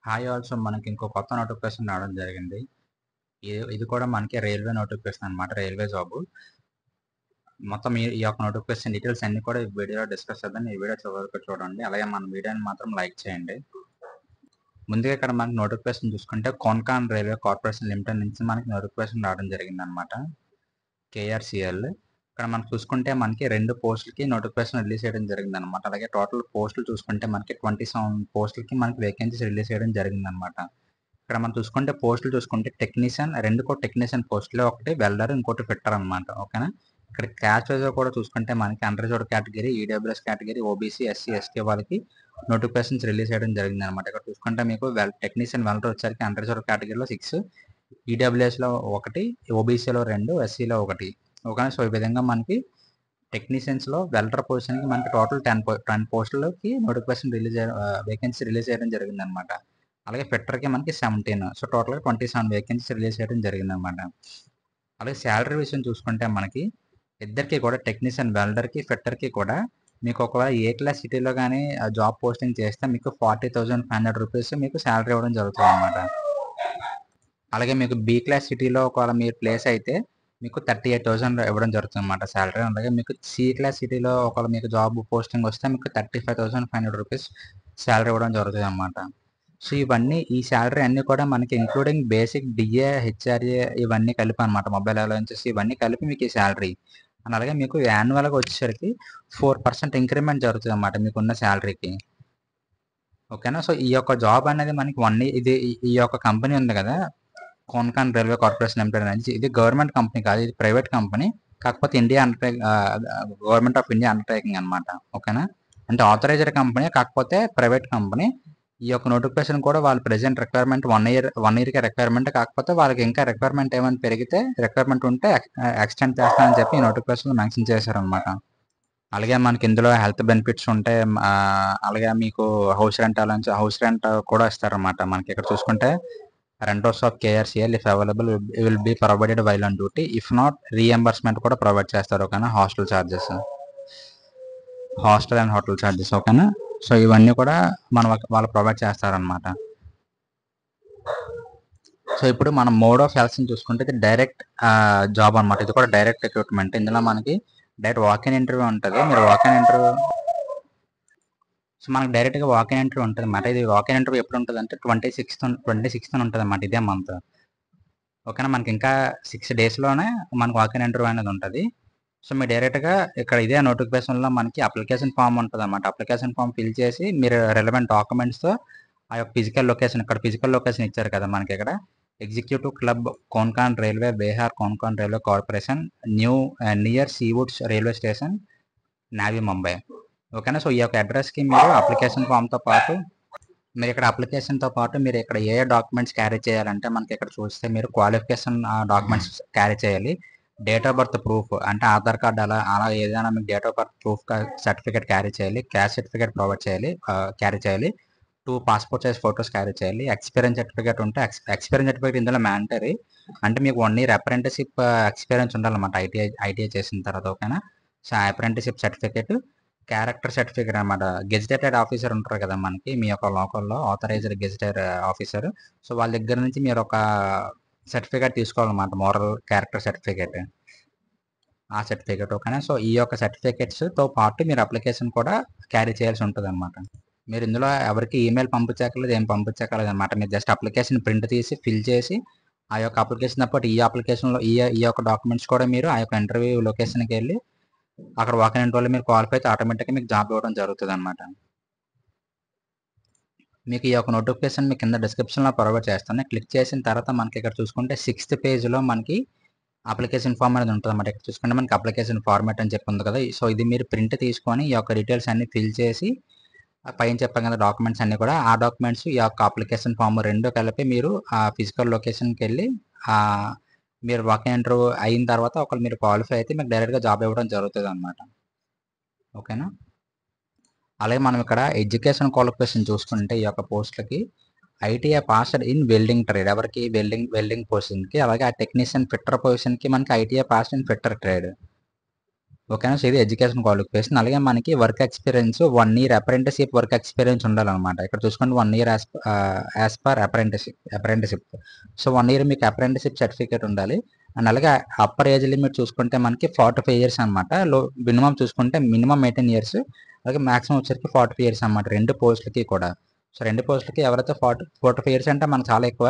Hi also మనకి ఇంకో కొత్త నోటిఫికేషన్ రావడం జరిగింది. ఇది కూడా మనకి రైల్వే నోటిఫికేషన్ అనమాట. Railway job. మొత్తం ఈ యొక్క నోటిఫికేషన్ డీటెయిల్స్ అన్నీ కూడా ఈ వీడియోలో డిస్కస్ చేద్దాం. ఈ వీడియో చివరి వరకు చూడండి. అలాగే మన వీడియోని మాత్రం లైక్ చేయండి. ముందుగా ఇక్కడ మనకి నోటిఫికేషన్ చూసుకుంటే కోన్కాన్ రైల్వే కార్పొరేషన్ లిమిటెడ్ నుంచి మనకి నోటిఫికేషన్ రావడం జరిగిందనమాట. కేఆర్సీఎల్. ఇక్కడ మనం చూసుకుంటే మనకి 2 పోస్టులకి నోటిఫికేషన్ రిలీజ్ చేయడం జరిగిందనమాట. అలాగే టోటల్ పోస్టులు చూసుకుంటే మనకి 27 పోస్టులకి మనకి వేకెన్సీస్ రిలీజ్ చేయడం జరిగిందనమాట. ఇక్కడ మనం చూసుకుంటే పోస్టులు చూసుకుంటే టెక్నీషియన్ 2 కూడా టెక్నీషియన్ పోస్టులే, ఒకటి వెల్డర్, ఇంకోటి ఫిట్టర్ అనమాట. ఓకేనా. ఇక్కడ క్యాస్ట్ వైజ్ కూడా చూసుకుంటే మనకి unreserved category, EWS category, OBC, SC, ST వాళ్ళకి నోటిఫికేషన్స్ రిలీజ్ చేయడం జరిగింది అనమాట. ఇక్కడ చూసుకుంటే మీకు టెక్నీషియన్ వెల్డర్ వచ్చరికి అన్రిజర్వ్డ్ కేటగిరీలో 6, ఈడబ్ల్యూఎస్లో 1, ఓబీసీలో 2, ఎస్సీలో 1. ఓకేనా. సో ఈ విధంగా మనకి టెక్నీషియన్స్లో వెల్డర్ పొజిషన్కి మనకి టోటల్ 10 పోస్టులకి నోటిఫికేషన్ వేకెన్సీ రిలీజ్ చేయడం జరిగింది అనమాట. అలాగే ఫిట్టర్కి మనకి 17. సో టోటల్గా 27 వేకెన్సీస్ రిలీజ్ చేయడం జరిగిందనమాట. అలాగే శాలరీ విషయం చూసుకుంటే మనకి ఇద్దరికి కూడా టెక్నీషియన్ వెల్డర్కి, ఫిట్టర్కి కూడా మీకు ఒకవేళ ఏ క్లాస్ సిటీలో కానీ జాబ్ పోస్టింగ్ చేస్తే మీకు 40,500 రూపీస్ మీకు శాలరీ ఇవ్వడం జరుగుతుంది అనమాట. అలాగే మీకు బి క్లాస్ సిటీలో ఒకవేళ మీరు ప్లేస్ అయితే మీకు 38,000 ఇవ్వడం జరుగుతుంది అనమాట శాలరీ. అలాగే మీకు సి క్లాస్ సిటీలో ఒకవేళ మీకు జాబ్ పోస్టింగ్ వస్తే మీకు 35,500 రూపీస్ శాలరీ ఇవ్వడం జరుగుతుంది అనమాట. సో ఇవన్నీ ఈ శాలరీ అన్నీ కూడా మనకి ఇంక్లూడింగ్ బేసిక్ డిఏ, హెచ్ఆర్ఏ ఇవన్నీ కలిపి అనమాట. మొబైల్ అలవెన్సెస్ ఇవన్నీ కలిపి మీకు ఈ శాలరీ. అండ్ అలాగే మీకు యాన్యువల్గా వచ్చేసరికి 4% ఇంక్రిమెంట్ జరుగుతుంది అనమాట మీకున్న శాలరీకి. ఓకేనా. సో ఈ యొక్క జాబ్ అనేది మనకి ఇది ఈ యొక్క కంపెనీ ఉంది కదా, కోన్కాన్ రైల్వే కార్పొరేషన్ లిమిటెడ్ అనేది, ఇది గవర్నమెంట్ కంపెనీ కాదు, ఇది ప్రైవేట్ కంపెనీ. కాకపోతే గవర్నమెంట్ ఆఫ్ ఇండియా అండర్టేకింగ్ అనమాట. ఓకేనా. అంటే ఆథరైజ్డ్ కంపెనీ, కాకపోతే ప్రైవేట్ కంపెనీ. ఈ యొక్క నోటిఫికేషన్ కూడా వాళ్ళు ప్రెజెంట్ రిక్వైర్మెంట్ 1 ఇయర్కే రిక్వైర్మెంట్, కాకపోతే వాళ్ళకి ఇంకా రిక్వైర్మెంట్ ఏమైనా పెరిగితే రిక్వైర్మెంట్ ఉంటే ఎక్స్టెండ్ చేస్తానని చెప్పి ఈ నోటిఫికేషన్లో మెన్షన్ చేశారనమాట. అలాగే మనకి ఇందులో హెల్త్ బెనిఫిట్స్ ఉంటాయి. అలాగే మీకు హౌస్ రెంట్ కూడా ఇస్తారనమాట. మనకి ఇక్కడ చూసుకుంటే renters of KRCL if available will be provided while on duty, if not reimbursement కూడా ప్రొవైడ్ చేస్తారు. ఓకేనా. Hostel and hotel charges. ఓకేనా. సో ఇవన్నీ కూడా వాళ్ళు ప్రొవైడ్ చేస్తారనమాట. సో ఇప్పుడు మనం మోడ్ ఆఫ్ సెలక్షన్ చూసుకుంటే ఇది డైరెక్ట్ జాబ్ అనమాట. ఇది కూడా డైరెక్ట్ రిక్రూట్మెంట్. ఇందులో మనకి డైరెక్ట్ వాక్-ఇన్ ఇంటర్వ్యూ ఉంటుంది. మీరు వాక్-ఇన్ ఇంటర్వ్యూ సో మనకి డైరెక్ట్గా వాక్-ఇన్ ఇంటర్వ్యూ ఉంటుంది అన్నమాట. ఇది వాక్-ఇన్ ఇంటర్వ్యూ ఎప్పుడు ఉంటుంది అంటే 26th ఉంటుంది అన్నమాట, ఇదే మంత్. ఓకేనా. మనకి ఇంకా 6 డేస్లోనే మనకు వాక్-ఇన్ ఇంటర్వ్యూ అనేది ఉంటుంది. సో మీరు డైరెక్ట్గా ఇక్కడ ఇదే నోటిఫికేషన్లో మనకి అప్లికేషన్ ఫామ్ ఉంటుంది అన్నమాట. అప్లికేషన్ ఫామ్ ఫిల్ చేసి మీరు రిలవెంట్ డాక్యుమెంట్స్తో ఆ యొక్క ఫిజికల్ లొకేషన్ ఇచ్చారు కదా మనకి ఇక్కడ, executive club Konkan railway, Vihar Konkan railway corporation, near Seawoods railway station, Navi, Mumbai. ఓకేనా. సో ఈ యొక్క అడ్రస్కి మీరు అప్లికేషన్ ఫామ్తో పాటు మీరు ఇక్కడ ఏ డాక్యుమెంట్స్ క్యారీ చేయాలంటే మనకి ఇక్కడ చూస్తే మీరు క్వాలిఫికేషన్ డాక్యుమెంట్స్ క్యారీ చేయాలి. డేట్ ఆఫ్ బర్త్ ప్రూఫ్ అంటే ఆధార్ కార్డ్ అలా ఏదైనా మీకు date of birth proof certificate carry చేయాలి. క్యాస్ట్ సర్టిఫికేట్ క్యారీ చేయాలి. 2 పాస్పోర్ట్ సైజ్ ఫొటోస్ క్యారీ చేయాలి. ఎక్స్పీరియన్స్ సర్టిఫికేట్ ఉంటే ఎక్స్పీరియన్స్ సర్టిఫికేట్ ఇందులో మ్యాండటరీ. అంటే మీకు 1 ఇయర్ అప్రెంటిస్షిప్ ఎక్స్పీరియన్స్ ఉండాలన్నమాట ఐటీఐ చేసిన తర్వాత. ఓకేనా. So apprenticeship certificate, character certificate అనమాట. గెజిటెడ్ ఆఫీసర్ ఉంటారు కదా మనకి మీ యొక్క లోకల్లో, ఆథరైజ్డ్ గెజిటెడ్ ఆఫీసర్. సో వాళ్ళ దగ్గర నుంచి మీరు ఒక సర్టిఫికేట్ తీసుకోవాలన్నమాట, మోరల్ క్యారెక్టర్ సర్టిఫికేట్, ఆ సర్టిఫికేట్. ఓకేనా. సో ఈ యొక్క సర్టిఫికేట్స్తో పాటు మీరు అప్లికేషన్ కూడా క్యారీ చేయాల్సి ఉంటుంది అనమాట. మీరు ఇందులో ఎవరికి ఈమెయిల్ పంపించక్కర్లేదు, ఏం పంపించక్కర్లేదు అనమాట. మీరు జస్ట్ అప్లికేషన్ ప్రింట్ తీసి ఫిల్ చేసి ఆ యొక్క అప్లికేషన్ పాటు ఈ అప్లికేషన్లో ఈ యొక్క డాక్యుమెంట్స్ కూడా మీరు ఆ యొక్క ఇంటర్వ్యూ లొకేషన్కి వెళ్ళి అక్కడ వాక్-ఇన్ ఇంటర్వ్యూలో మీరు క్వాలిఫై అయితే ఆటోమేటిక్గా మీకు జాబ్ ఇవ్వడం జరుగుతుంది అనమాట. మీకు ఈ యొక్క నోటిఫికేషన్ మీ కింద డిస్క్రిప్షన్లో ప్రొవైడ్ చేస్తాను. క్లిక్ చేసిన తర్వాత మనకి ఇక్కడ చూసుకుంటే 6th పేజ్లో మనకి అప్లికేషన్ ఫామ్ అనేది ఉంటుంది అన్నమాట. ఇక్కడ చూసుకుంటే మనకి అప్లికేషన్ ఫార్మాట్ అని చెప్పి ఉంది కదా. సో ఇది మీరు ప్రింట్ తీసుకొని ఈ యొక్క డీటెయిల్స్ అన్ని ఫిల్ చేసి పైన చెప్పాం కదా డాక్యుమెంట్స్ అన్ని కూడా, ఆ డాక్యుమెంట్స్ ఈ యొక్క అప్లికేషన్ ఫామ్ 2 కలిపి మీరు ఆ ఫిజికల్ లొకేషన్కి వెళ్ళి మీరు వాక్-ఇన్ ఇంటర్వ్యూ అయిన తర్వాత ఒకవేళ మీరు క్వాలిఫై అయితే మీకు డైరెక్ట్గా జాబ్ ఇవ్వడం జరుగుతుంది అనమాట. ఓకేనా. అలాగే మనం ఇక్కడ ఎడ్యుకేషన్ క్వాలిఫికేషన్ చూసుకుంటే ఈ యొక్క పోస్టులకి ITI passed in welding trade, ఎవరికి వెల్డింగ్ పొజిషన్కి. అలాగే ఆ టెక్నీషియన్ ఫిట్టర్ పొజిషన్కి మనకి ITI passed in fitter trade. ఓకేనా. సో ఇది ఎడ్యుకేషన్ క్వాలిఫికేషన్. అలాగే మనకి work experience 1 year apprenticeship work experience ఉండాలనమాట. ఇక్కడ చూసుకోండి 1 year as per apprenticeship. So 1 year మీకు అప్రెంటిస్‌షిప్ సర్టిఫికేట్ ఉండాలి. అండ్ అలాగే అప్పర్ ఏజ్ లిమిట్ చూసుకుంటే మనకి 45 ఇయర్స్ అనమాట. మినిమం చూసుకుంటే మినిమం 18 ఇయర్స్, అలాగే మాక్సిమం వచ్చరికి 45 ఇయర్స్ అనమాట 2 పోస్టులకి కూడా. సో 2 పోస్టులకి ఎవరైతే 45 ఇయర్స్ అంటే మనకు చాలా ఎక్కువ.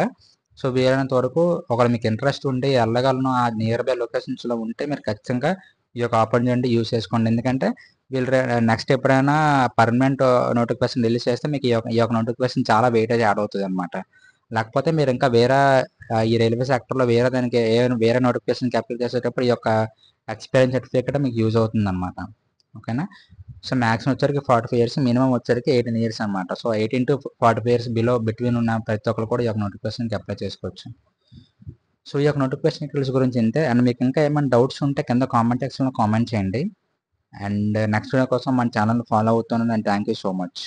సో వీలైనంత వరకు ఒకవేళ మీకు ఇంట్రెస్ట్ ఉండి వెళ్ళగలను ఆ నియర్ బై లొకేషన్స్‌లో ఉంటే మీరు ఖచ్చితంగా ఈ యొక్క ఆపర్చునిటీ యూజ్ చేసుకోండి. ఎందుకంటే వీళ్ళు నెక్స్ట్ ఎప్పుడైనా పర్మనెంట్ నోటిఫికేషన్ రిలీజ్ చేస్తే మీకు ఈ యొక్క నోటిఫికేషన్ చాలా వెయిటేజ్ యాడ్ అవుతుందనమాట. లేకపోతే మీరు ఇంకా వేరే ఈ రైల్వే సెక్టర్‌లో వేరే దానికి వేరే నోటిఫికేషన్‌కి అప్లై చేసేటప్పుడు ఈ యొక్క ఎక్స్పీరియన్స్ సర్టిఫికేట్ మీకు యూజ్ అవుతుందనమాట. ఓకేనా. సో మాక్సిమం వచ్చరికి 45 ఇయర్స్, మినిమం వచ్చరికి 18 ఇయర్స్ అనమాట. సో 18-45 ఇయర్స్ బిట్వీన్ ఉన్న ప్రతి ఒక్కరు కూడా ఈ యొక్క నోటిఫికేషన్‌కి అప్లై చేసుకోవచ్చు. సో ఈ యొక్క నోటిఫికేషన్ డీటెయిల్స్ గురించి ఇంతే. అండ్ మీకు ఇంకా ఏమైనా డౌట్స్ ఉంటే కింద కామెంట్ సెక్షన్‌లో కామెంట్ చేయండి. అండ్ నెక్స్ట్ వీడియో కోసం మన ఛానల్‌ని ఫాలో అవుతుండండి. And thank you so much.